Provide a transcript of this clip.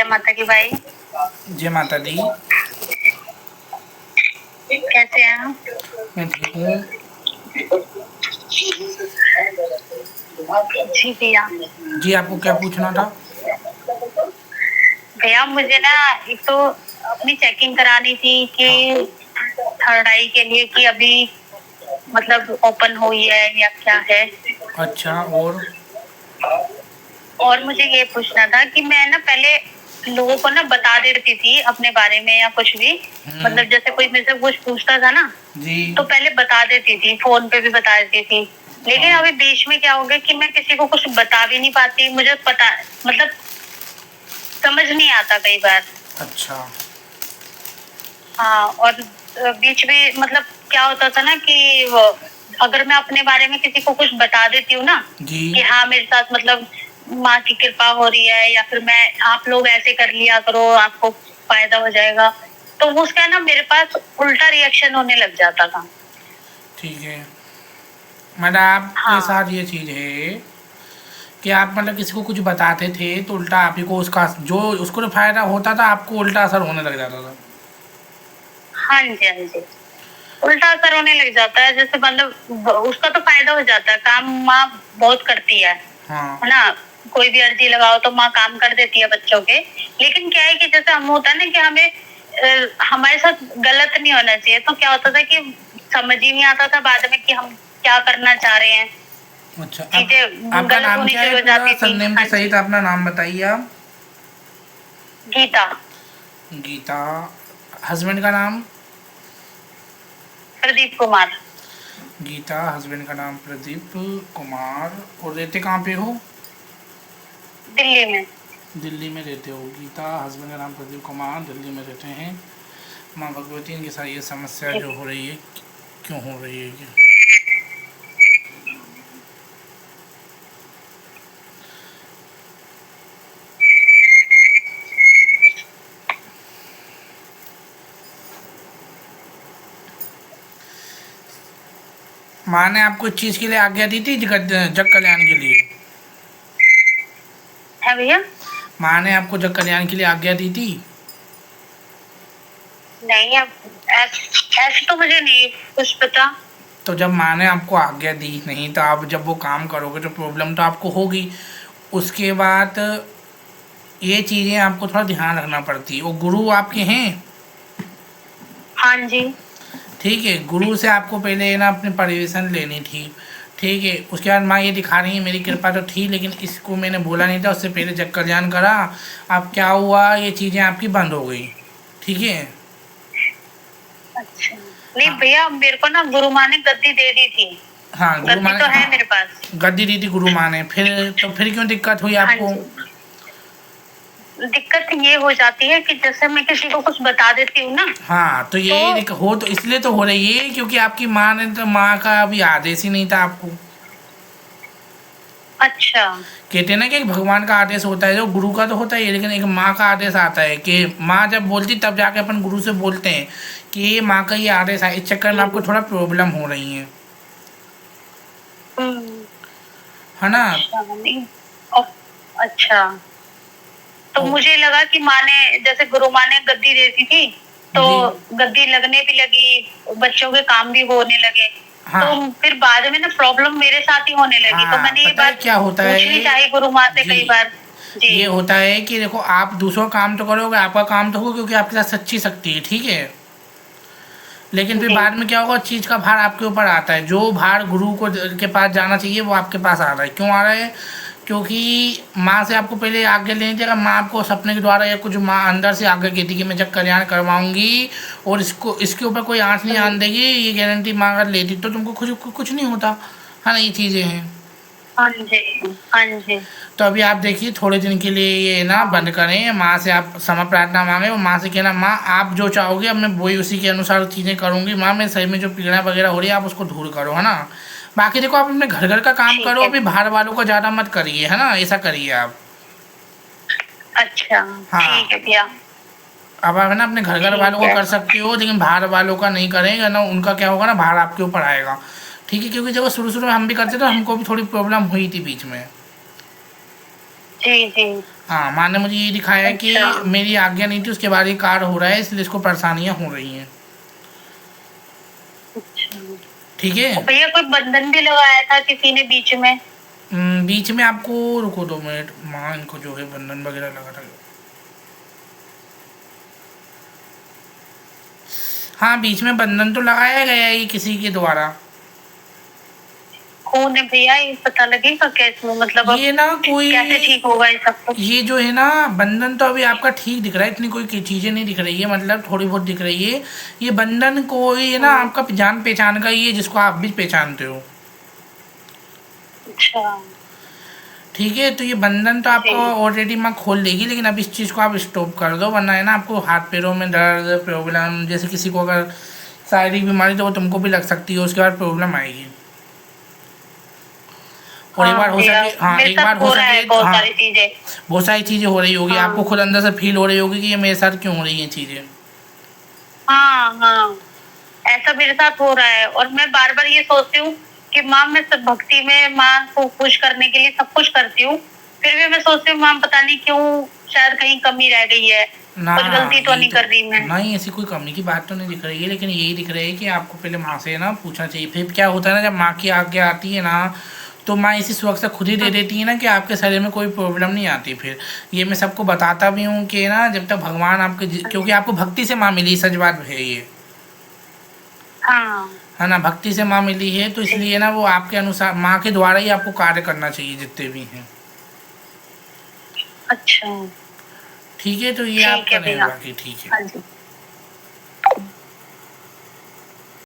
जय माता की भाई। जय माता दी। कैसे हैं आप? मैं ठीक हूँ। जी भैया। जी आपको क्या पूछना था? भैया मुझे ना एक तो अपनी चेकिंग करानी थी कि थर्ड आई के लिए कि अभी मतलब ओपन हुई है या क्या है। अच्छा और मुझे ये पूछना था कि मैं ना पहले लोगों को ना बता देती थी अपने बारे में या कुछ भी, मतलब जैसे कोई मेरे से कुछ पूछता था ना जी तो पहले बता देती थी, फोन पे भी बता देती थी। लेकिन अभी बीच में क्या हो गया कि मैं किसी को कुछ बता भी नहीं पाती, मुझे पता मतलब समझ नहीं आता कई बार। अच्छा हाँ, और बीच में मतलब क्या होता था ना कि अगर मैं अपने बारे में किसी को कुछ बता देती हूँ ना जी कि हाँ मेरे साथ मतलब माँ की कृपा हो रही है या फिर मैं आप लोग ऐसे कर लिया करो आपको फायदा हो जाएगा, तो वो उसका ना मेरे पास उल्टा रिएक्शन होने लग जाता था। ठीक है। मतलब आपके हाँ साथ ये चीज़ है कि आप मतलब किसी को कुछ बताते थे तो उल्टा आप ही को उसका जो उसको तो फायदा होता था आपको उल्टा असर होने लग जाता था। हाँ जी, हाँ जी, उल्टा असर होने लग जाता है। जैसे मतलब उसका तो फायदा हो जाता है, काम माँ बहुत करती है हाँ ना। कोई भी अर्जी लगाओ तो माँ काम कर देती है बच्चों के। लेकिन क्या है कि जैसे हम होता है ना कि हमें हमारे साथ गलत नहीं होना चाहिए, तो क्या होता था कि समझ ही नहीं आता था बाद में कि हम क्या करना चाह रहे हैं। अच्छा। अब चीजें आपका गलत नाम होनी क्या शुरू है? हो पूरा जाती थी। सरनेम के हाँ सहित जी, अपना नाम बताइए आप। गीता। गीता। हस्बैंड का नाम? प्रदीप कुमार। गीता, हस्बैंड का नाम प्रदीप कुमार। और रहते कहाँ पे हो? दिल्ली में। दिल्ली में रहते हो। गीता, हस्बैंड का नाम प्रदीप कुमार, दिल्ली में रहते हैं। माँ भगवती इनके साथ ये समस्या जो हो रही है क्यों हो रही है ये? माँ ने आपको इस चीज़ के लिए आज्ञा दी थी जग कल्याण के लिए? है भैया? माँ ने आपको जग कल्याण के लिए आज्ञा दी थी? नहीं, अब ऐसे तो मुझे नहीं कुछ पता। तो जब माँ ने आपको आज्ञा दी नहीं तो आप जब वो काम करोगे तो प्रॉब्लम तो आपको होगी। उसके बाद ये चीज़ें आपको थोड़ा ध्यान रखना पड़ती है। वो गुरु आपके हैं? हाँ जी। ठीक है, गुरु से आपको पहले ना अपनी परमिशन लेनी थी। ठीक है, उसके बाद माँ ये दिखा रही है मेरी कृपा तो थी लेकिन इसको मैंने बोला नहीं था, उससे पहले जग कल्याण करा। अब क्या हुआ, ये चीज़ें आपकी बंद हो गई। ठीक है। अच्छा, नहीं हाँ भैया मेरे को ना गुरु माँ ने गद्दी दे दी थी। हाँ, गुरु गद्दी माँ तो है ने मेरे पास। गद्दी दी थी गुरु माँ ने। फिर क्यों दिक्कत हुई हाँ आपको? जी, दिक्कत ये हो जाती है कि जैसे मैं किसी को कुछ बता देती हूँ ना हाँ तो तो यही हो तो इसलिए तो हो रही है क्योंकि आपकी माँ ने तो माँ का अभी आदेश ही नहीं था आपको। अच्छा। कहते हैं ना कि एक भगवान का आदेश होता है, जो गुरु का तो होता है लेकिन एक माँ का आदेश आता है कि माँ जब बोलती तब जाके अपन गुरु से बोलते हैं कि ये माँ का ये आदेश है। इस चक्कर में आपको थोड़ा प्रॉब्लम हो रही है। हम्म। है ना? अच्छा नहीं। ओ, अच्छा, तो ओ, मुझे लगा कि माँ ने जैसे गुरु माँ ने गद्दी दे दी थी तो जी गद्दी लगने भी लगी, बच्चों के काम भी होने लगे। तो हाँ फिर बाद में ना प्रॉब्लम मेरे साथ ही होने लगी, तो हाँ, मैंने ये पता है बात क्या होता पूछनी है? चाहिए गुरु माँ से जी, कई बार। जी ये होता है कि देखो आप दूसरों का काम तो करोगे, आपका काम तो होगा क्योंकि आपके साथ सच्ची शक्ति है। ठीक है, लेकिन फिर जी। बाद में क्या होगा, चीज़ का भार आपके ऊपर आता है। जो भार गुरु को के पास जाना चाहिए वो आपके पास आ रहा है। क्यों आ रहा है? क्योंकि माँ से आपको पहले आज्ञा लेनी थी। अगर माँ आपको सपने के द्वारा या कुछ माँ अंदर से आज्ञा की थी कि मैं जब कल्याण करवाऊंगी और इसको इसके ऊपर कोई आँच नहीं आन देगी, ये गारंटी माँ अगर लेती तो तुमको कुछ नहीं होता। है ना, ये चीज़ें हैं। हाँ जी, हाँ जी। तो अभी आप देखिए थोड़े दिन के लिए ये ना बंद करें, माँ से आप क्षमा प्रार्थना मांगे और माँ से कहना माँ आप जो चाहोगे अब मैं वही उसी के अनुसार चीज़ें करूँगी। माँ मेरे शरीर में जो पीड़ा वगैरह हो रही है आप उसको दूर करो। है ना? बाकी देखो आप अपने घर घर का काम ठीक करो, है। अभी बाहर वालों को ज़्यादा मत करिए। है ना, ऐसा करिए आप। अच्छा, हाँ, ठीक है भैया। अब आप है ना अपने घर घर वालों ठीक को है। कर सकते हो लेकिन बाहर वालों का नहीं करेंगे ना, उनका क्या होगा ना, बाहर आपके ऊपर आएगा। ठीक है, क्योंकि जब शुरू शुरू में हम भी करते तो हमको भी थोड़ी प्रॉब्लम हुई थी बीच में। जी जी। हाँ, माँ ने मुझे ये दिखाया कि अच्छा। मेरी आज्ञा नहीं थी, उसके बाद ये कार्य हो रहा है, इसलिए इसको परेशानियां हो रही हैं। अच्छा। ठीक है। और भैया कोई बंधन भी लगाया था किसी ने बीच में? बीच में आपको, रुको 2 मिनट, माँ इनको जो है बंधन वगैरह लगा था। हाँ, बीच में बंधन तो लगाया गया है ये किसी के द्वारा। कौन है भैया, ये पता लगेगा कैसे, मतलब अब ये ना कोई, कैसे ठीक होगा ये सब कुछ? ये जो है ना बंधन तो अभी आपका ठीक दिख रहा है, इतनी कोई चीजें नहीं दिख रही है, मतलब थोड़ी बहुत दिख रही है। ये बंधन कोई है ना आपका जान पहचान का ही है, जिसको आप भी पहचानते हो। अच्छा। ठीक है, तो ये बंधन तो आपको जी। ऑलरेडी माँ खोल देगी, लेकिन अब इस चीज़ को आप स्टॉप कर दो, वरना है ना आपको हाथ पैरों में दर्द प्रॉब्लम, जैसे किसी को अगर शारीरिक बीमारी तो वो तुमको भी लग सकती है, उसके बाद प्रॉब्लम आएगी। और एक हाँ बार हो भैया, सके, हाँ मेरे एक बार साथ हो हो रहा है सके, बहुत हाँ सारी चीजें। बहुत सारी चीज़ें हो रही होगी, आपको हाँ। खुद अंदर से फील हो रही होगी कि ये मेरे साथ क्यों हो रही हैं चीज़ें। हाँ हाँ, ऐसा मेरे साथ हो रहा है, और मैं बार बार ये सोचती हूँ कि माँ, मैं सब भक्ति में माँ को खुश करने के लिए सब कुछ करती हूँ, फिर भी मैं सोचती हूँ माँ पता नहीं क्यों, शायद कहीं कमी रह गई है, ना, कुछ गलती तो यही नहीं कर रही मैं। नहीं, ऐसी कोई कमी की बात तो नहीं दिख रही है, लेकिन यही दिख रही है कि आपको पहले माँ से ना पूछना चाहिए। फिर क्या होता है ना, जब माँ की आज्ञा आती है ना, तो माँ इसी सुरक्षा खुद ही दे देती है ना कि आपके शरीर में कोई प्रॉब्लम नहीं आती। फिर ये मैं सबको बताता भी हूँ कि ना, जब तक भगवान आपके, क्योंकि आपको भक्ति से माँ मिली, सच बात है ये, हाँ। है ना, भक्ति से माँ मिली है, तो इसलिए ना वो आपके अनुसार माँ के द्वारा ही आपको कार्य करना चाहिए जितने भी हैं। अच्छा। ठीक है, तो ये ठीक आप है करें भैया। बाकी, ठीक है। हाँ जी।